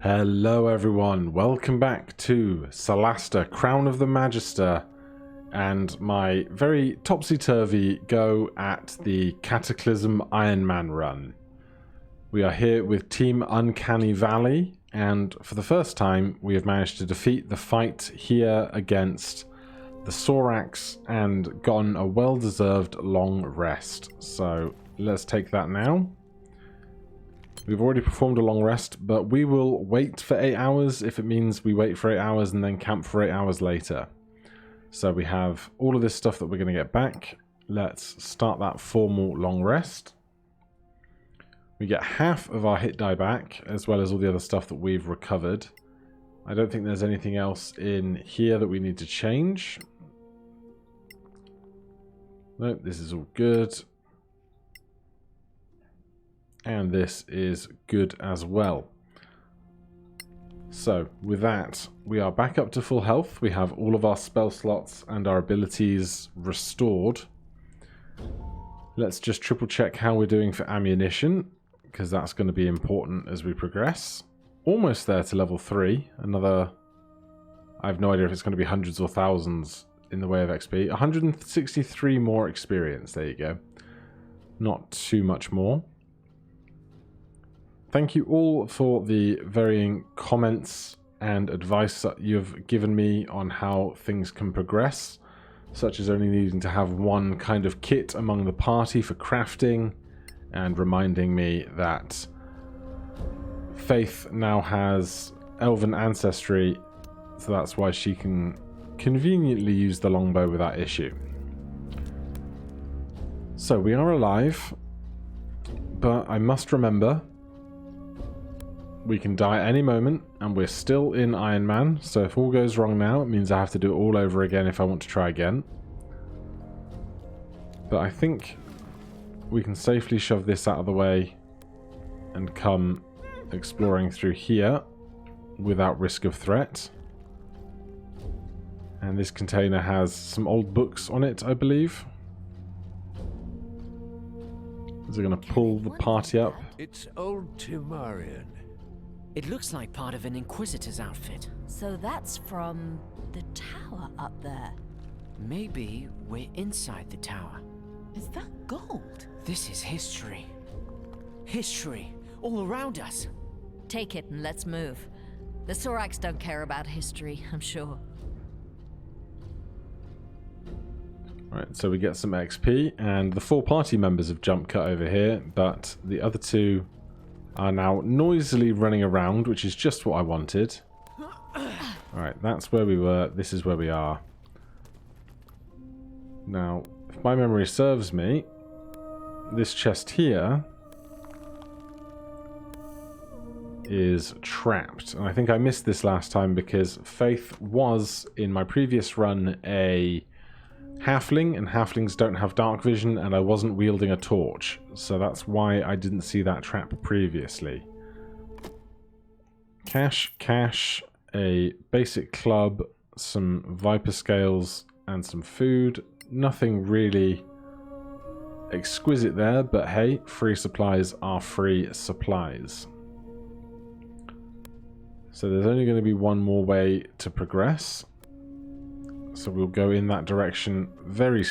Hello everyone, welcome back to Solasta Crown of the Magister and my very topsy-turvy go at the Cataclysm Ironman run. We are here with Team Uncanny Valley, and for the first time we have managed to defeat the fight here against the Sorax and gotten a well-deserved long rest. So let's take that now. We've already performed a long rest, but we will wait for 8 hours if it means we wait for 8 hours and then camp for 8 hours later. So we have all of this stuff that we're going to get back. Let's start that formal long rest. We get half of our hit die back, as well as all the other stuff that we've recovered. I don't think there's anything else in here that we need to change. Nope, this is all good. And this is good as well. So with that, we are back up to full health. We have all of our spell slots and our abilities restored. Let's just triple check how we're doing for ammunition, because that's going to be important as we progress. Almost there to level 3. Another, I have no idea if it's going to be hundreds or thousands in the way of XP. 163 more experience, there you go. Not too much more. Thank you all for the varying comments and advice that you've given me on how things can progress, such as only needing to have one kind of kit among the party for crafting, and reminding me that Faith now has elven ancestry, so that's why she can conveniently use the longbow without issue. So we are alive, but I must remember we can die at any moment, and we're still in Ironman, so if all goes wrong now, it means I have to do it all over again if I want to try again. But I think we can safely shove this out of the way and come exploring through here without risk of threat. And this container has some old books on it, I believe. Is it going to pull the party up? It's old Timarian. It looks like part of an Inquisitor's outfit. So that's from the tower up there. Maybe we're inside the tower. Is that gold? This is history. History, all around us. Take it and let's move. The Sorax don't care about history, I'm sure. Alright, so we get some XP, and the 4 party members have jump cut over here, but the other 2 are now noisily running around, which is just what I wanted. Alright, that's where we were. This is where we are. Now, if my memory serves me, this chest here is trapped. And I think I missed this last time because Faith was, in my previous run, a halfling, and halflings don't have dark vision, and I wasn't wielding a torch, so that's why I didn't see that trap previously. Cash, a basic club, some viper scales, and some food. Nothing really exquisite there, but hey, free supplies are free supplies. So there's only going to be one more way to progress. So we'll go in that direction very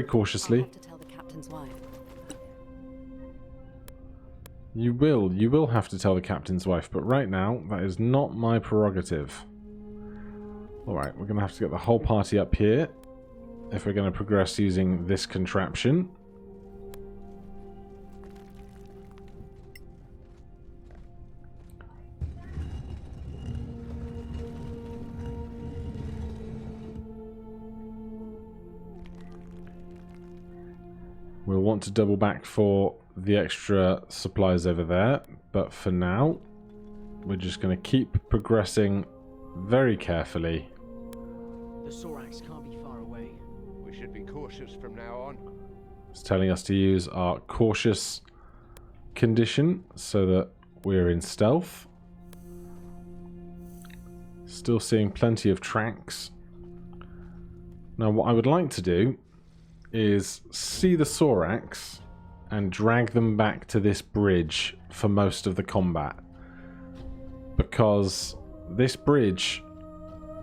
cautiously. I'll have to tell the captain's wife. You will have to tell the captain's wife, but right now that is not my prerogative. Alright, we're going to have to get the whole party up here if we're going to progress using this contraption. We'll want to double back for the extra supplies over there, but for now, we're just going to keep progressing very carefully. The Sorax can't be far away. We should be cautious from now on. It's telling us to use our cautious condition so that we're in stealth. Still seeing plenty of tracks. Now, what I would like to do is see the Sorax and drag them back to this bridge for most of the combat. because this bridge,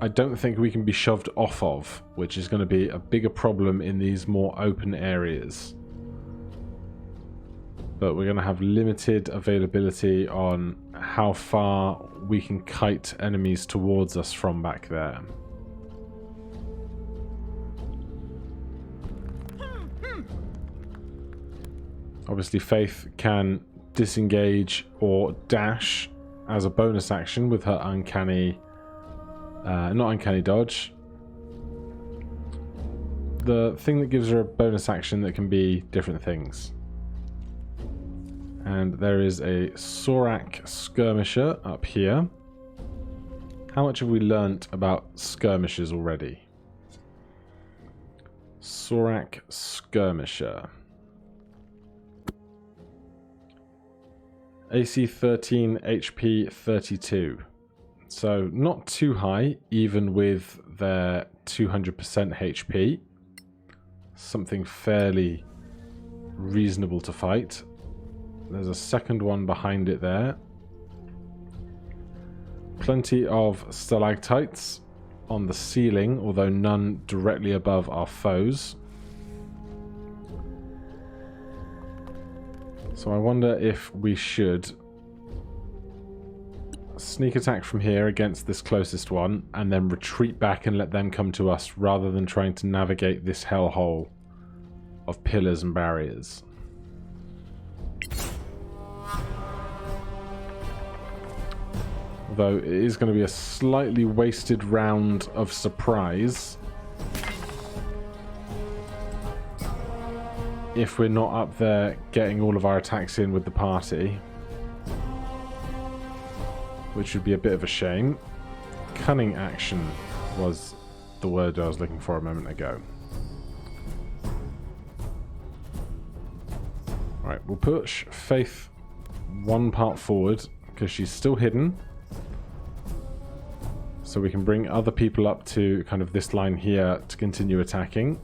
I don't think we can be shoved off of, which is going to be a bigger problem in these more open areas. But we're going to have limited availability on how far we can kite enemies towards us from back there. Obviously, Faith can disengage or dash as a bonus action with her uncanny... not uncanny dodge. The thing that gives her a bonus action that can be different things. And there is a Sorak skirmisher up here. How much have we learnt about skirmishers already? Sorak skirmisher. AC 13, HP 32. So not too high, even with their 200% HP. Something fairly reasonable to fight. There's a second one behind it there. Plenty of stalactites on the ceiling, although none directly above our foes. So I wonder if we should sneak attack from here against this closest one and then retreat back and let them come to us rather than trying to navigate this hellhole of pillars and barriers. Although it is going to be a slightly wasted round of surprise if we're not up there getting all of our attacks in with the party, which would be a bit of a shame. Cunning action was the word I was looking for a moment ago. Alright, we'll push Faith one part forward because she's still hidden. So we can bring other people up to kind of this line here to continue attacking.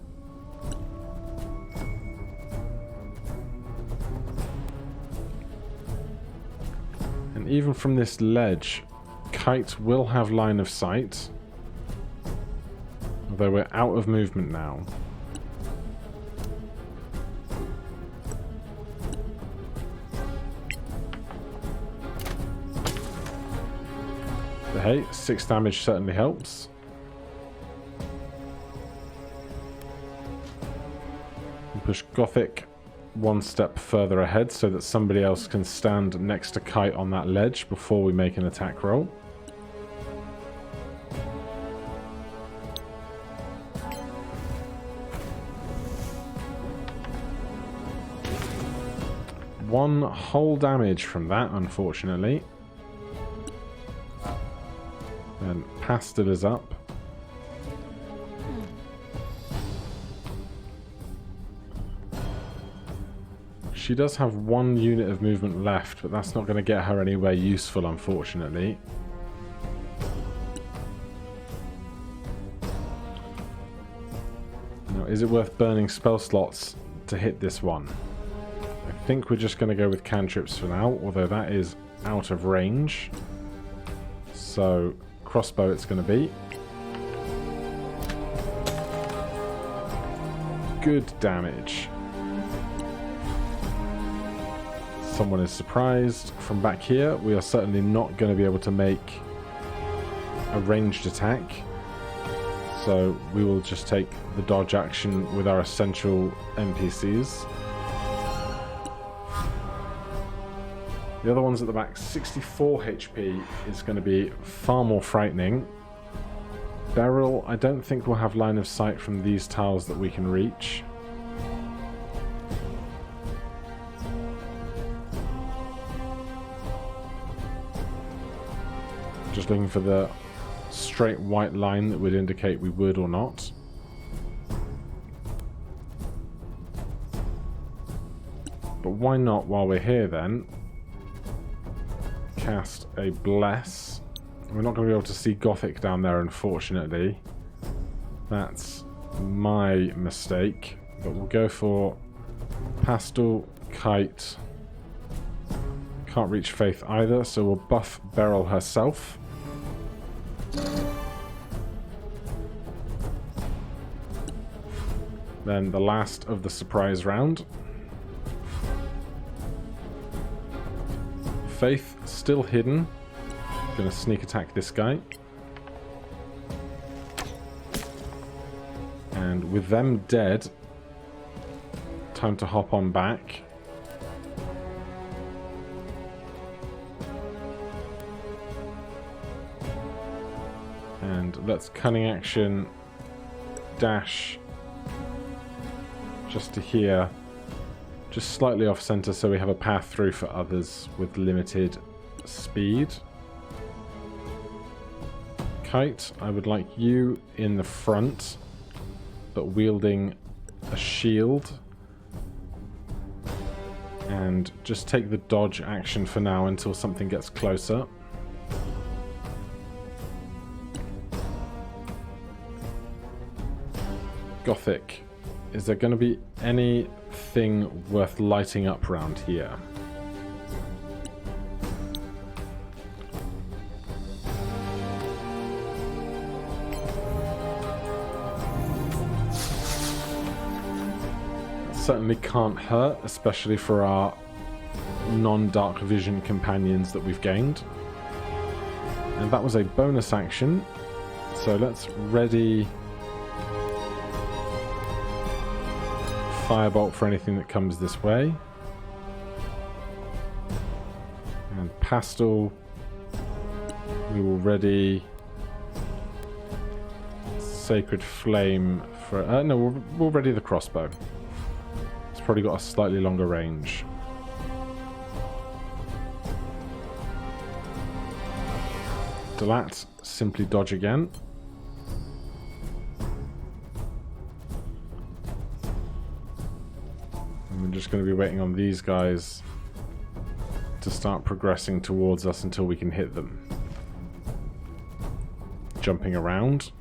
And even from this ledge, Kite will have line of sight. Although we're out of movement now. But hey, 6 damage certainly helps. We'll push Gothic one step further ahead so that somebody else can stand next to Kite on that ledge before we make an attack roll. One whole damage from that, unfortunately. And Pastel is up. She does have 1 unit of movement left, but that's not going to get her anywhere useful, unfortunately. Now, is it worth burning spell slots to hit this one? I think we're just going to go with cantrips for now, although that is out of range. So, crossbow it's going to be. Good damage. Someone is surprised. From back here, we are certainly not going to be able to make a ranged attack. So we will just take the dodge action with our essential NPCs. The other ones at the back, 64 HP is going to be far more frightening. Beryl, I don't think we'll have line of sight from these tiles that we can reach. Just looking for the straight white line that would indicate we would or not. But why not, while we're here then, cast a Bless. We're not going to be able to see Gothic down there, unfortunately. That's my mistake. But we'll go for Pastel, Kite, Can't reach Faith either, so we'll buff Beryl herself. Then the last of the surprise round. Faith still hidden. Gonna sneak attack this guy. And with them dead, time to hop on back. And let's cunning action dash just to here, just slightly off center so we have a path through for others with limited speed. Kite, I would like you in the front, but wielding a shield. And just take the dodge action for now until something gets closer. Gothic, is there going to be anything worth lighting up around here? Certainly can't hurt, especially for our non-dark vision companions that we've gained. And that was a bonus action, so let's ready Firebolt for anything that comes this way. And Pastel, we will ready Sacred Flame for... no, we'll ready the crossbow. It's probably got a slightly longer range. Delat, simply dodge again. And we're just going to be waiting on these guys to start progressing towards us until we can hit them. Jumping around.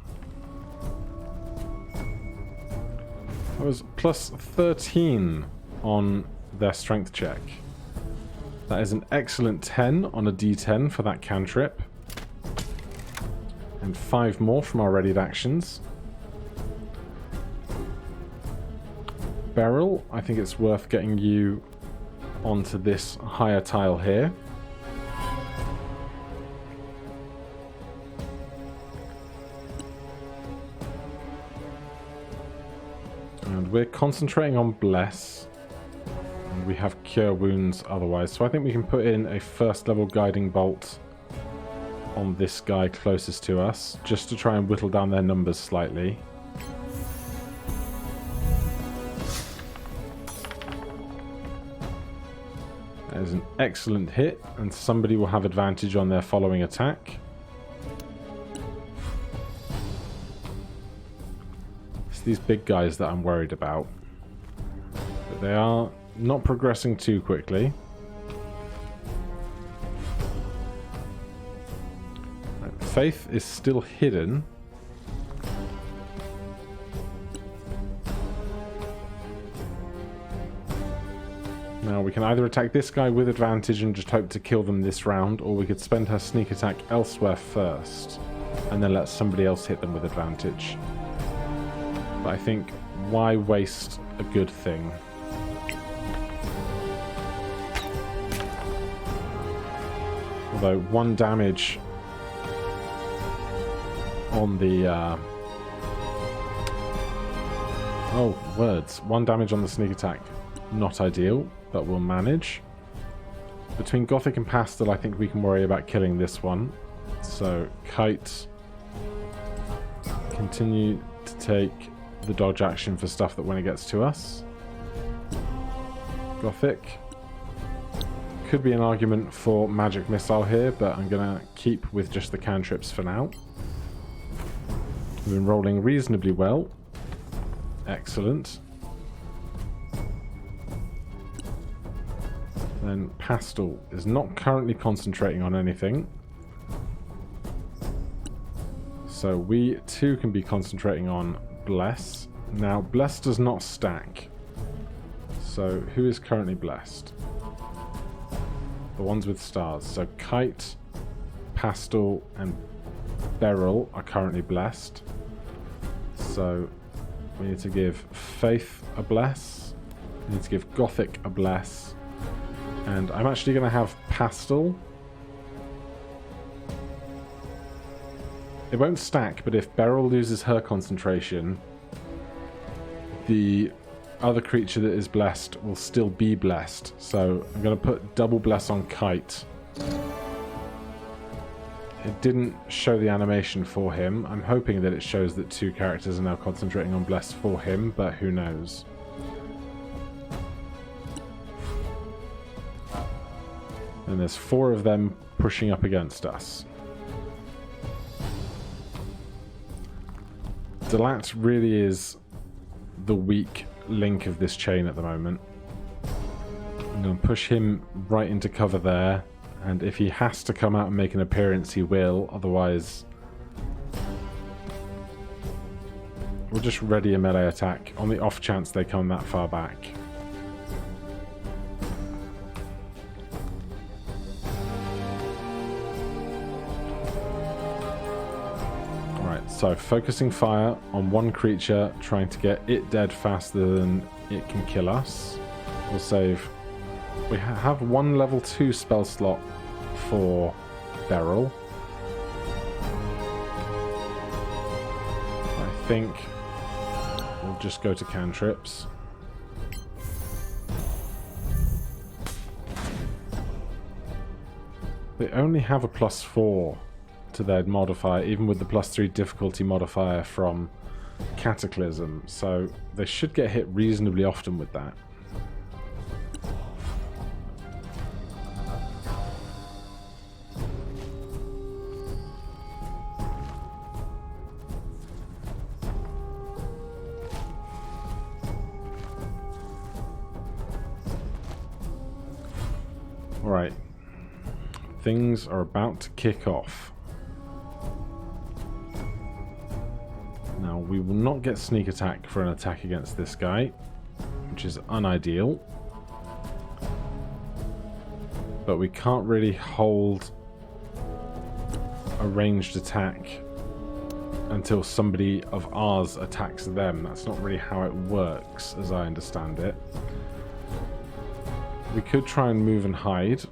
That was plus 13 on their strength check. That is an excellent 10 on a d10 for that cantrip. And 5 more from our readied actions. Beryl, I think it's worth getting you onto this higher tile here. And we're concentrating on Bless. And we have Cure Wounds otherwise. So I think we can put in a first level Guiding Bolt on this guy closest to us, just to try and whittle down their numbers slightly. That is an excellent hit, and somebody will have advantage on their following attack. It's these big guys that I'm worried about. But they are not progressing too quickly. Faith is still hidden. Now we can either attack this guy with advantage and just hope to kill them this round, or we could spend her sneak attack elsewhere first and then let somebody else hit them with advantage. But I think, why waste a good thing? Although 1 damage on the oh, words. 1 damage on the sneak attack. Not ideal, but we'll manage. Between Gothic and Pastel, I think we can worry about killing this one. So, Kite, continue to take the dodge action for stuff that when it gets to us. Gothic. Could be an argument for Magic Missile here, but I'm going to keep with just the cantrips for now. We've been rolling reasonably well. Excellent. Then Pastel is not currently concentrating on anything. So we too can be concentrating on Bless. Now, Bless does not stack. So who is currently blessed? The ones with stars. So Kite, Pastel, and Beryl are currently blessed. So we need to give Faith a bless. We need to give Gothic a bless. And I'm actually going to have Pastel. It won't stack, but if Beryl loses her concentration, the other creature that is blessed will still be blessed. So I'm going to put double bless on Kite. It didn't show the animation for him. I'm hoping that it shows that 2 characters are now concentrating on bless for him, but who knows. And there's 4 of them pushing up against us. Delat really is the weak link of this chain at the moment. I'm going to push him right into cover there, and if he has to come out and make an appearance, he will. Otherwise, we'll just ready a melee attack on the off chance they come that far back. So, focusing fire on one creature, trying to get it dead faster than it can kill us. We'll save. We have 1 level 2 spell slot for Beryl. I think we'll just go to cantrips. They only have a +4 to their modifier, even with the +3 difficulty modifier from Cataclysm, so they should get hit reasonably often with that. Alright, things are about to kick off. Now, we will not get sneak attack for an attack against this guy, which is unideal. But we can't really hold a ranged attack until somebody of ours attacks them. That's not really how it works, as I understand it. We could try and move and hide,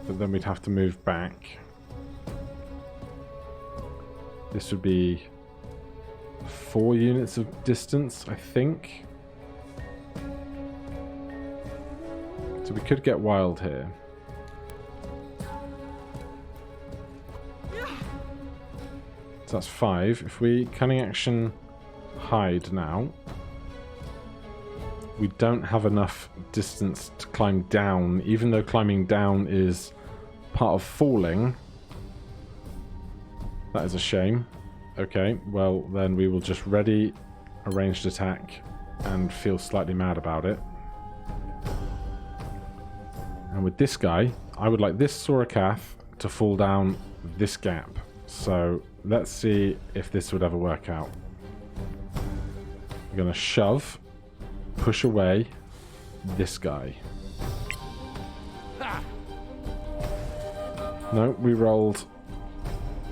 but then we'd have to move back. This would be 4 units of distance, I think. So we could get wild here. So that's 5. If we cunning action hide now, we don't have enough distance to climb down, even though climbing down is part of falling. That is a shame. Okay, well then we will just ready a ranged attack and feel slightly mad about it. And with this guy, I would like this Sorakath to fall down this gap. So let's see if this would ever work out. We're going to shove, push away this guy. No, we rolled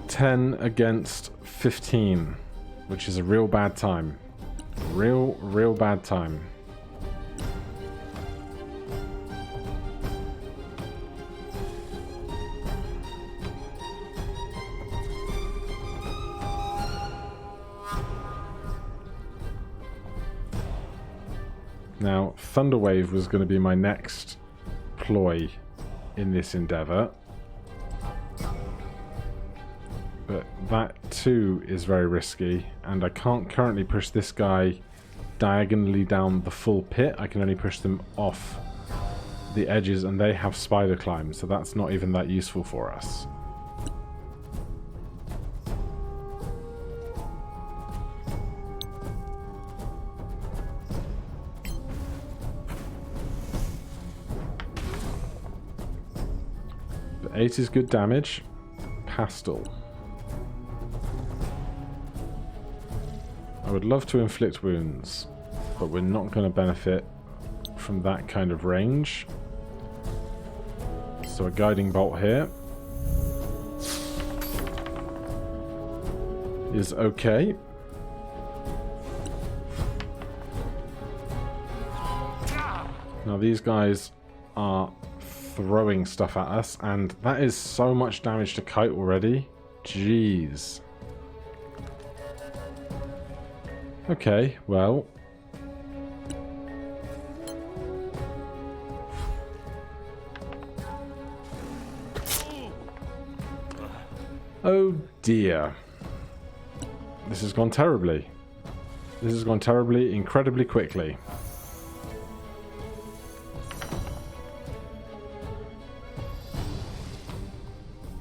10 against 15, which is a real bad time. Real bad time. Now, Thunderwave was going to be my next ploy in this endeavor. But that too is very risky, and I can't currently push this guy diagonally down the full pit. I can only push them off the edges, and they have spider climb, so that's not even that useful for us. But 8 is good damage. Pastel. I would love to inflict wounds, but we're not going to benefit from that kind of range. So a guiding bolt here is okay. Now these guys are throwing stuff at us, and that is so much damage to Kite already. Jeez. Okay, well. Oh dear. This has gone terribly. This has gone terribly, incredibly quickly.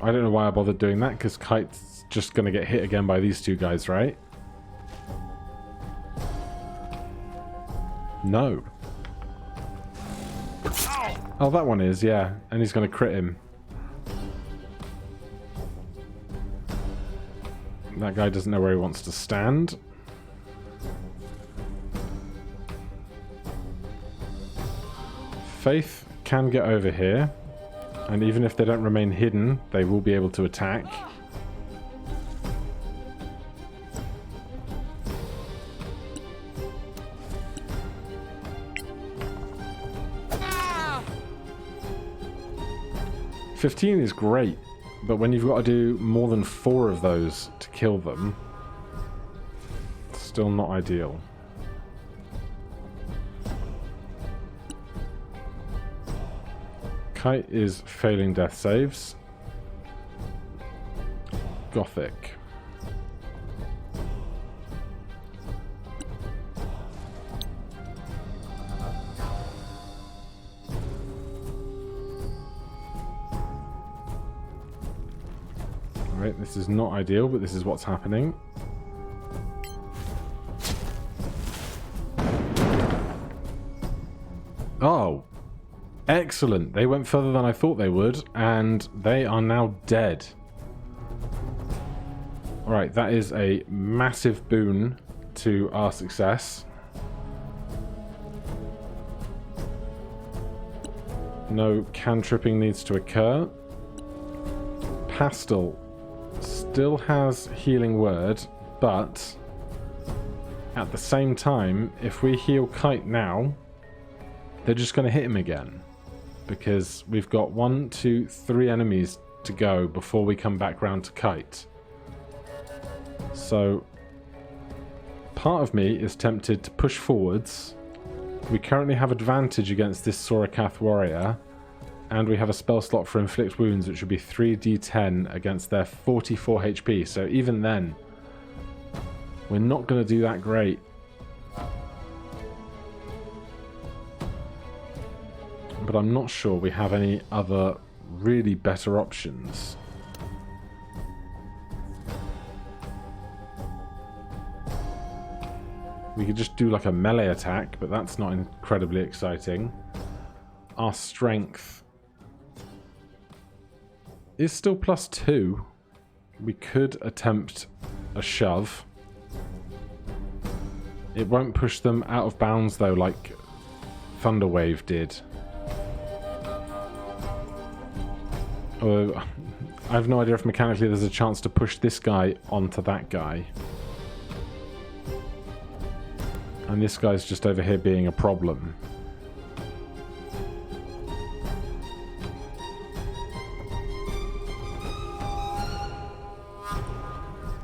I don't know why I bothered doing that, because Kite's just going to get hit again by these two guys, right? No. Oh, that one is, yeah. And he's going to crit him. That guy doesn't know where he wants to stand. Faith can get over here. And even if they don't remain hidden, they will be able to attack. Ah! 15 is great, but when you've got to do more than 4 of those to kill them, it's still not ideal. Kite is failing death saves. Gothic. Alright, this is not ideal, but this is what's happening. Oh! Excellent. They went further than I thought they would, and they are now dead. Alright, that is a massive boon to our success. No cantripping needs to occur. Pastel still has healing word, but at the same time, if we heal Kite now, they're just going to hit him again. Because we've got 1, 2, 3 enemies to go before we come back round to Kite. So, part of me is tempted to push forwards. We currently have advantage against this Sorakath warrior, and we have a spell slot for inflict wounds, which would be 3d10 against their 44 HP. So even then, we're not going to do that great. But I'm not sure we have any other really better options. We could just do like a melee attack, but that's not incredibly exciting. Our strength is still +2. We could attempt a shove. It won't push them out of bounds though, like Thunderwave did. I have no idea if mechanically there's a chance to push this guy onto that guy. And this guy's just over here being a problem.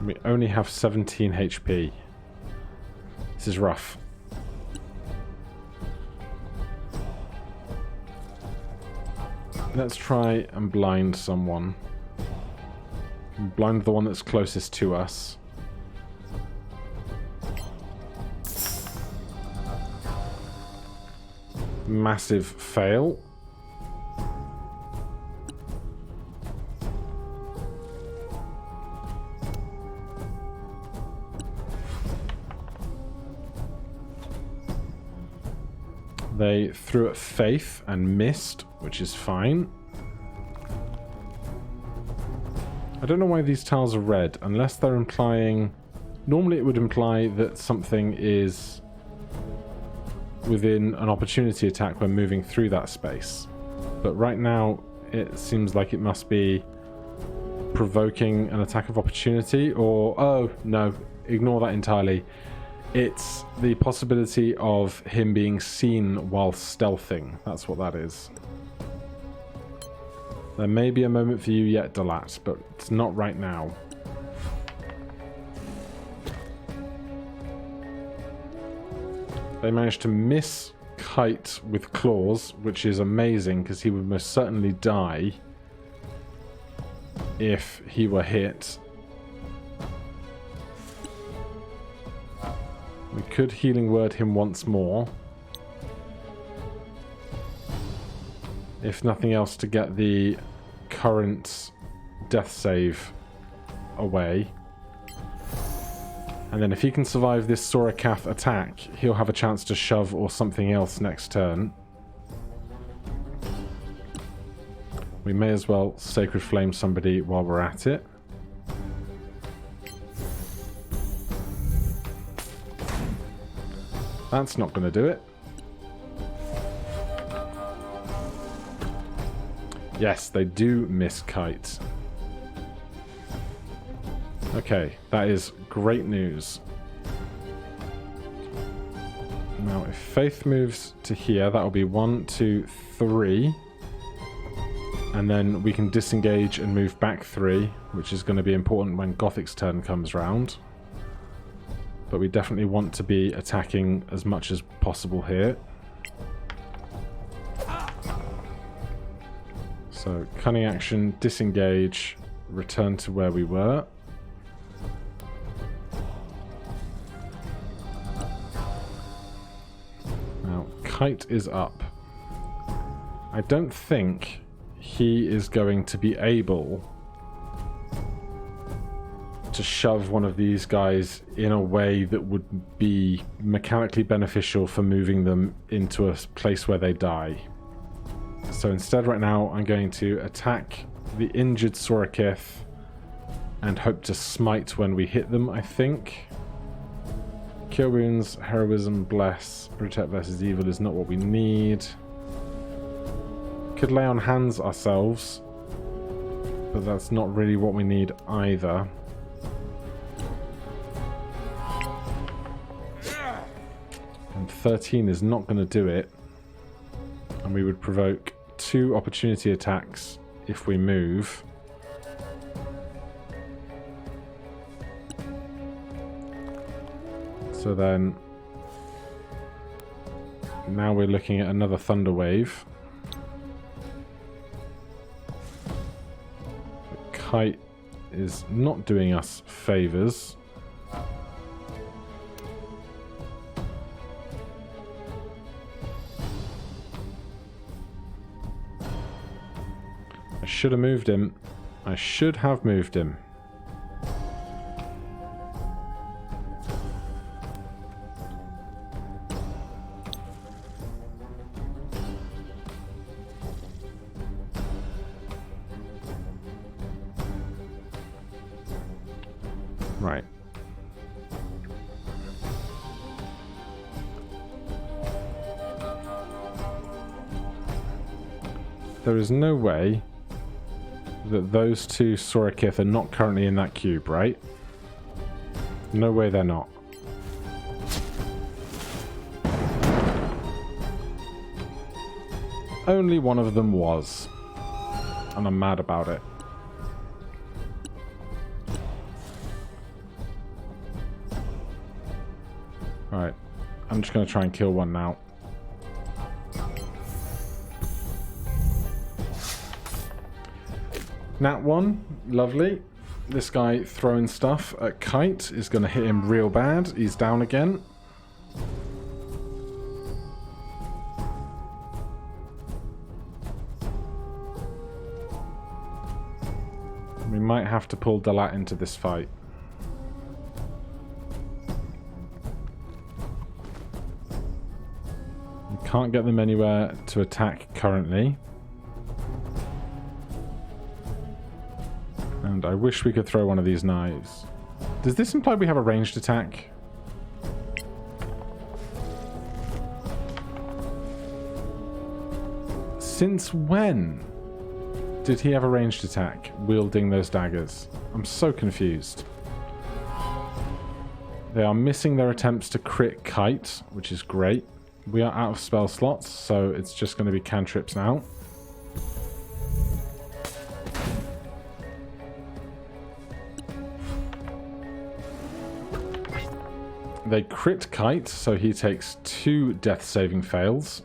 We only have 17 HP. This is rough. Let's try and blind someone. Blind the one that's closest to us. Massive fail. They threw at Faith and missed, which is fine. I don't know why these tiles are red, unless they're implying... Normally it would imply that something is within an opportunity attack when moving through that space. But right now it seems like it must be provoking an attack of opportunity, or... Oh, no. Ignore that entirely. It's the possibility of him being seen while stealthing. That's what that is. There may be a moment for you yet, Dalat, but it's not right now. They managed to miss Kite with claws, which is amazing because he would most certainly die if he were hit. We could healing word him once more. If nothing else, to get the current death save away. And then if he can survive this Sorakath attack, he'll have a chance to shove or something else next turn. We may as well Sacred Flame somebody while we're at it. That's not going to do it. Yes, they do miss Kite. Okay, that is great news. Now, if Faith moves to here, that will be 1, 2, 3. And then we can disengage and move back 3, which is going to be important when Gothic's turn comes round. But we definitely want to be attacking as much as possible here. So, cunning action, disengage, return to where we were. Now, Kite is up. I don't think he is going to be able to shove one of these guys in a way that would be mechanically beneficial for moving them into a place where they die. So instead right now I'm going to attack the injured Sorakath and hope to smite when we hit them, I think. Cure wounds, heroism, bless, protect versus evil is not what we need. Could lay on hands ourselves, but that's not really what we need either. And 13 is not going to do it. And we would provoke 2 opportunity attacks if we move. So then, now we're looking at another Thunder Wave. The Kite is not doing us favors. I should have moved him. I should have moved him. Right. There is no way that those 2 Sorakath are not currently in that cube, right? No way they're not. Only one of them was. And I'm mad about it. Right. I'm just going to try and kill one now. Nat 1, lovely. This guy throwing stuff at Kite is going to hit him real bad. He's down again. We might have to pull Dalat into this fight. We can't get them anywhere to attack currently. And I wish we could throw one of these knives. Does this imply we have a ranged attack? Since when? did he have a ranged attack wielding those daggers? I'm so confused. They are missing their attempts to crit Kite, which is great. We are out of spell slots, so it's just going to be cantrips now. They crit Kite, so he takes 2 death saving fails.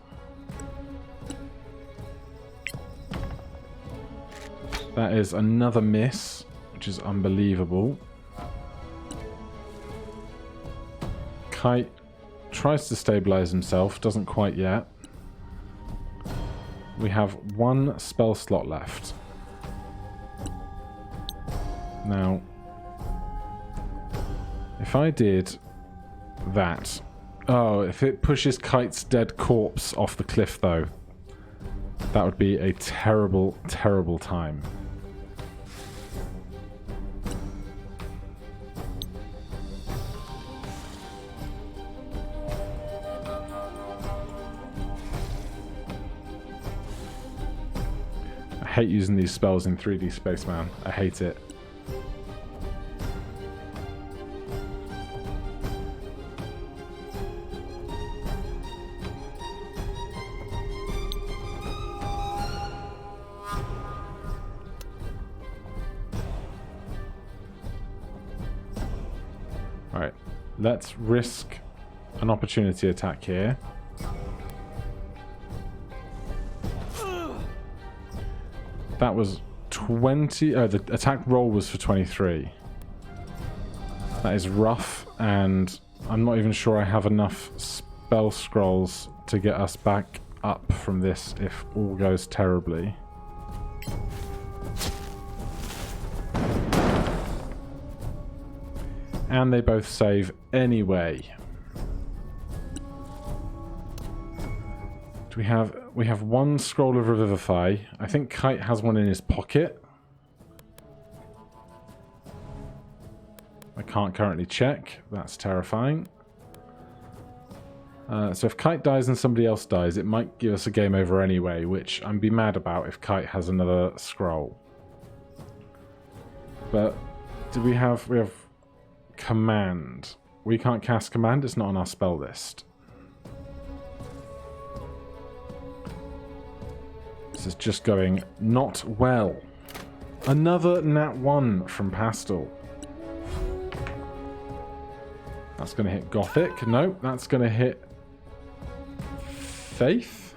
That is another miss, which is unbelievable. Kite tries to stabilize himself, doesn't quite yet. We have 1 spell slot left. Now, if I did that... Oh, if it pushes Kite's dead corpse off the cliff, though, that would be a terrible, terrible time. I hate using these spells in 3D Spaceman. I hate it. Alright, let's risk an opportunity attack here. That was 20... Oh, the attack roll was for 23. That is rough, and I'm not even sure I have enough spell scrolls to get us back up from this if all goes terribly. And they both save anyway. Do we have... We have 1 scroll of Revivify. I think Kite has one in his pocket. I can't currently check. That's terrifying. So if Kite dies and somebody else dies, it might give us a game over anyway, which I'd be mad about if Kite has another scroll. But do we have... We have Command. We can't cast Command. It's not on our spell list. This is just going not well. Another Nat 1 from Pastel. That's going to hit Gothic. Nope, that's going to hit Faith.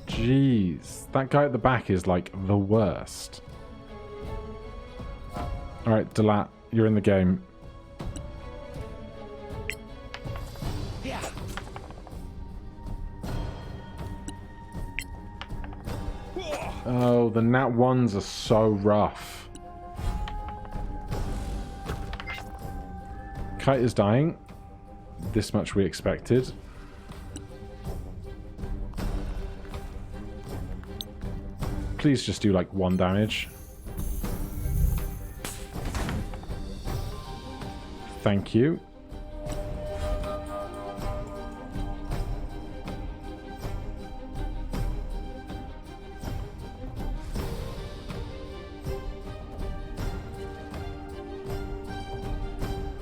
Jeez. That guy at the back is like the worst. Alright, Delat, you're in the game. Oh, the Nat 1s are so rough. Kite is dying. This much we expected. Please just do like 1 damage. Thank you.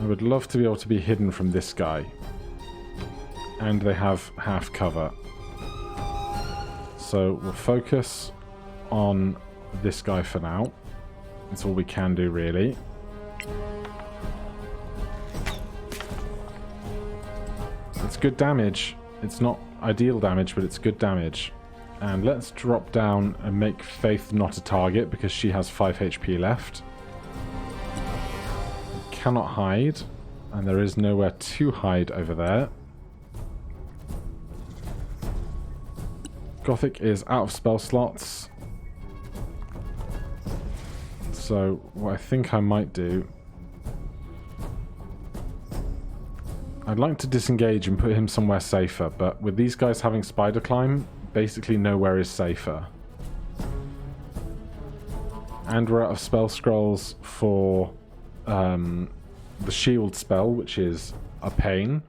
I would love to be able to be hidden from this guy. And they have half cover. So we'll focus on this guy for now. That's all we can do, really. It's good damage. It's not ideal damage, but it's good damage. And let's drop down and make Faith not a target because she has 5 HP left. Cannot hide, and there is nowhere to hide over there. Gothic is out of spell slots. So what I think I might do... I'd like to disengage and put him somewhere safer, but with these guys having spider climb, basically nowhere is safer. And we're out of spell scrolls for the shield spell, which is a pain.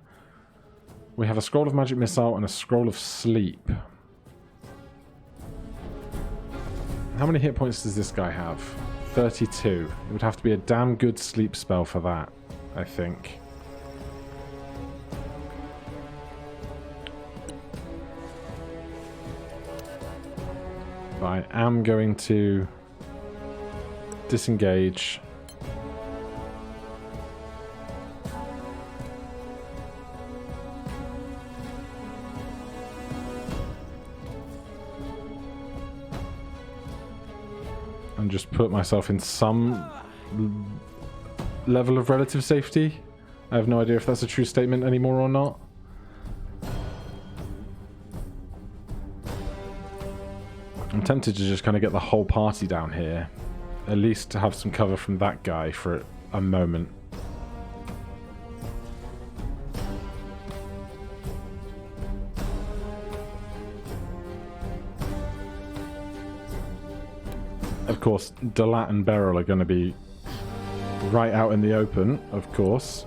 We have a scroll of magic missile and a scroll of sleep. How many hit points does this guy have? 32. It would have to be a damn good sleep spell for that, I think. But I am going to disengage. And just put myself in some level of relative safety. I have no idea if that's a true statement anymore or not. I'm tempted to just kind of get the whole party down here. At least to have some cover from that guy for a moment. Of course, Delat and Beryl are going to be right out in the open, of course.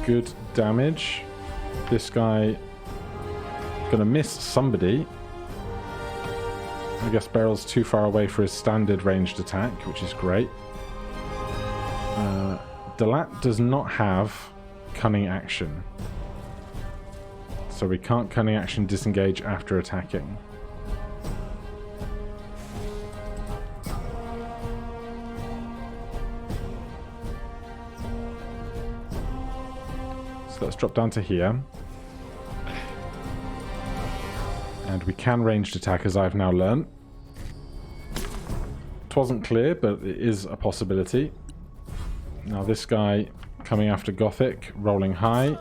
Good damage. This guy going to miss somebody. I guess Beryl's too far away for his standard ranged attack, which is great. Delat does not have cunning action. So we can't cunning action disengage after attacking. So let's drop down to here. And we can ranged attack, as I've now learned. It wasn't clear, but it is a possibility. Now this guy coming after Gothic, rolling high.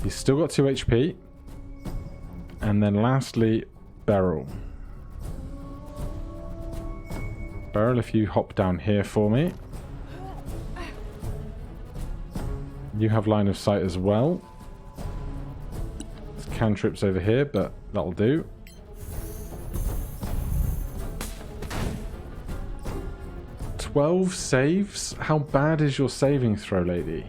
He's still got 2 HP. And then lastly, Beryl. Beryl, if you hop down here for me. You have line of sight as well. There's cantrips over here, but that'll do. "12 saves? How bad is your saving throw, lady?"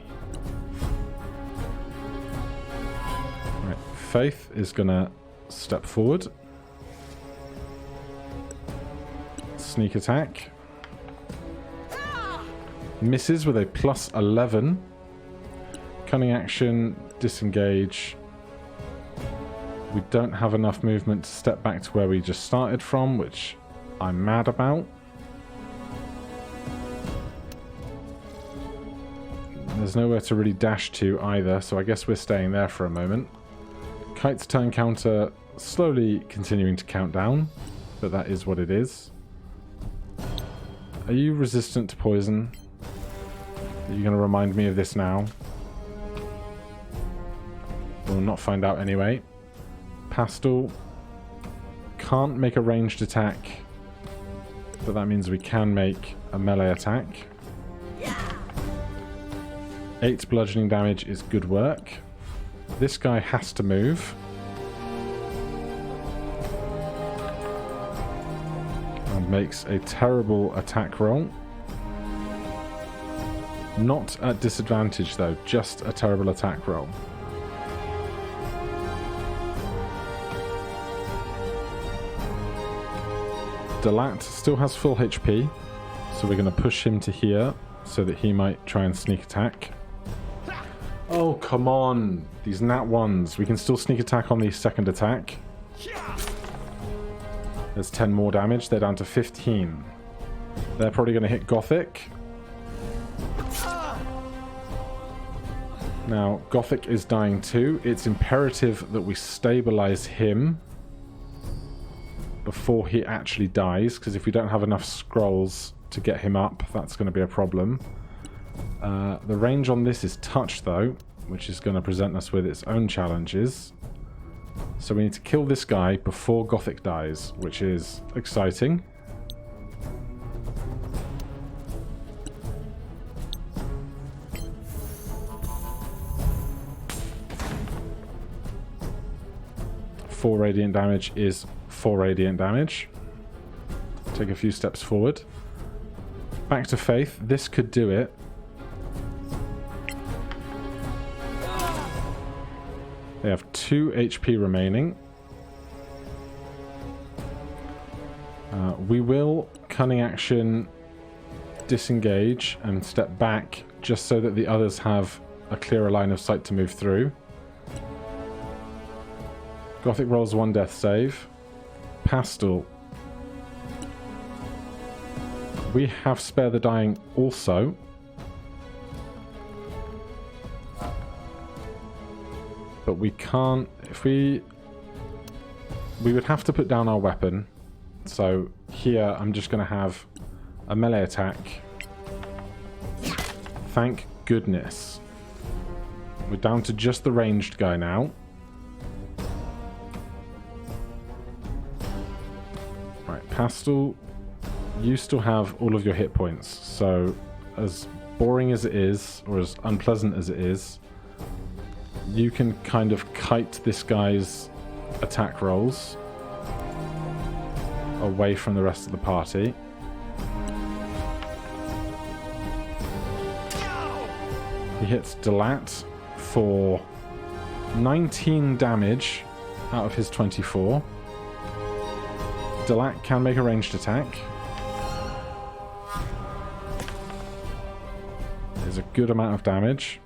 Right, Faith is gonna step forward. Sneak attack. Misses with a +11. Cunning action, disengage. We don't have enough movement to step back to where we just started from, which I'm mad about. There's nowhere to really dash to either, so I guess we're staying there for a moment. Kite's turn counter slowly continuing to count down, but that is what it is. Are you resistant to poison? Are you going to remind me of this now? We'll not find out anyway. Pastel can't make a ranged attack, but that means we can make a melee attack. 8 bludgeoning damage is good work. This guy has to move. And makes a terrible attack roll. Not at disadvantage though, just a terrible attack roll. Delat still has full HP, so we're going to push him to here so that he might try and sneak attack. Oh, come on. These nat ones. We can still sneak attack on the second attack. There's 10 more damage. They're down to 15. They're probably going to hit Gothic. Now, Gothic is dying too. It's imperative that we stabilize him before he actually dies, because if we don't have enough scrolls to get him up, that's going to be a problem. The range on this is touch though, which is going to present us with its own challenges. So we need to kill this guy before Gothic dies, which is exciting. Four radiant damage is 4 radiant damage. Take a few steps forward. Back to Faith. This could do it. They have 2 HP remaining. We will cunning action disengage and step back just so that the others have a clearer line of sight to move through. Gothic rolls 1 death save. Pastel. We have Spare the Dying also. But we can't... If we would have to put down our weapon. So here I'm just going to have a melee attack. Thank goodness. We're down to just the ranged guy now. Right, Pastel, you still have all of your hit points. So as boring as it is, or as unpleasant as it is, you can kind of kite this guy's attack rolls away from the rest of the party. He hits Delat for 19 damage out of his 24. Delat can make a ranged attack. There's a good amount of damage.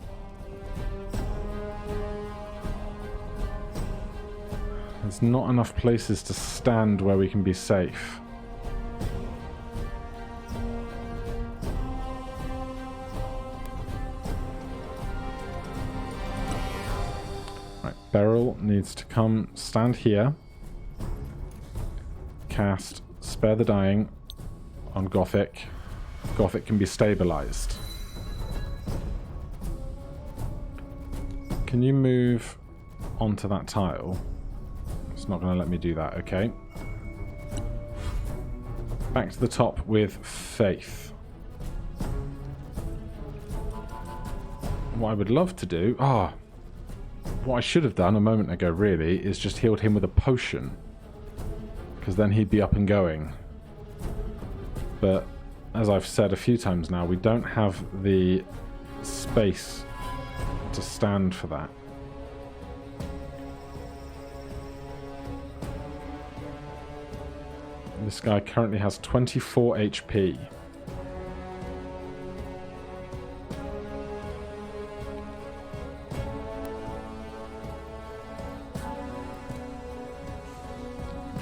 There's not enough places to stand where we can be safe. Right, Beryl needs to come stand here. Cast Spare the Dying on Gothic. Gothic can be stabilized. Can you move onto that tile? It's not going to let me do that, okay. Back to the top with Faith. What I would love to do... what I should have done a moment ago, really, is just healed him with a potion. Because then he'd be up and going. But, as I've said a few times now, we don't have the space to stand for that. This guy currently has 24 HP.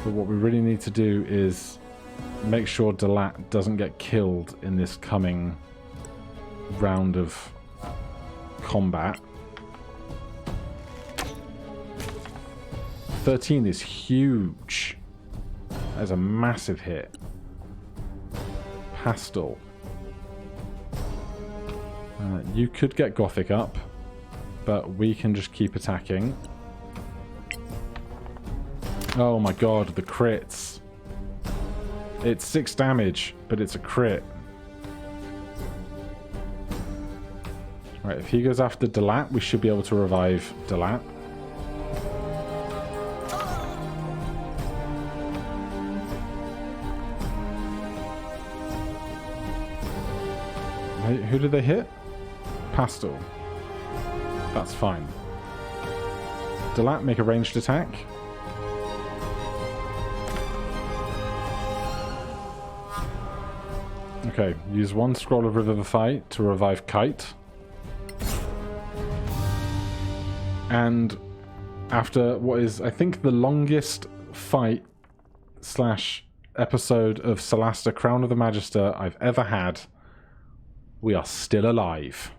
But what we really need to do is make sure Delat doesn't get killed in this coming round of combat. 13 is huge. That is a massive hit. Pastel. You could get Gothic up, but we can just keep attacking. Oh my god, the crits. It's 6 damage, but it's a crit. Right, if he goes after Delat, we should be able to revive Delat. Who did they hit? Pastel. That's fine. Delat, make a ranged attack. Okay, use 1 Scroll of Revivify to revive Kite. And after what is, I think, the longest fight / episode of Solasta Crown of the Magister I've ever had, we are still alive.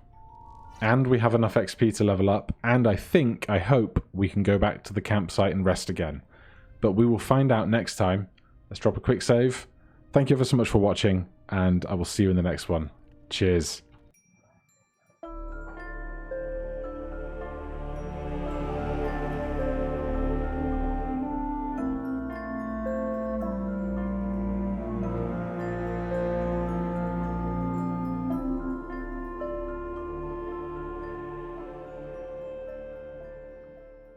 And we have enough XP to level up, and I hope we can go back to the campsite and rest again. But we will find out next time. Let's drop a quick save. Thank you ever so much for watching, and I will see you in the next one. Cheers.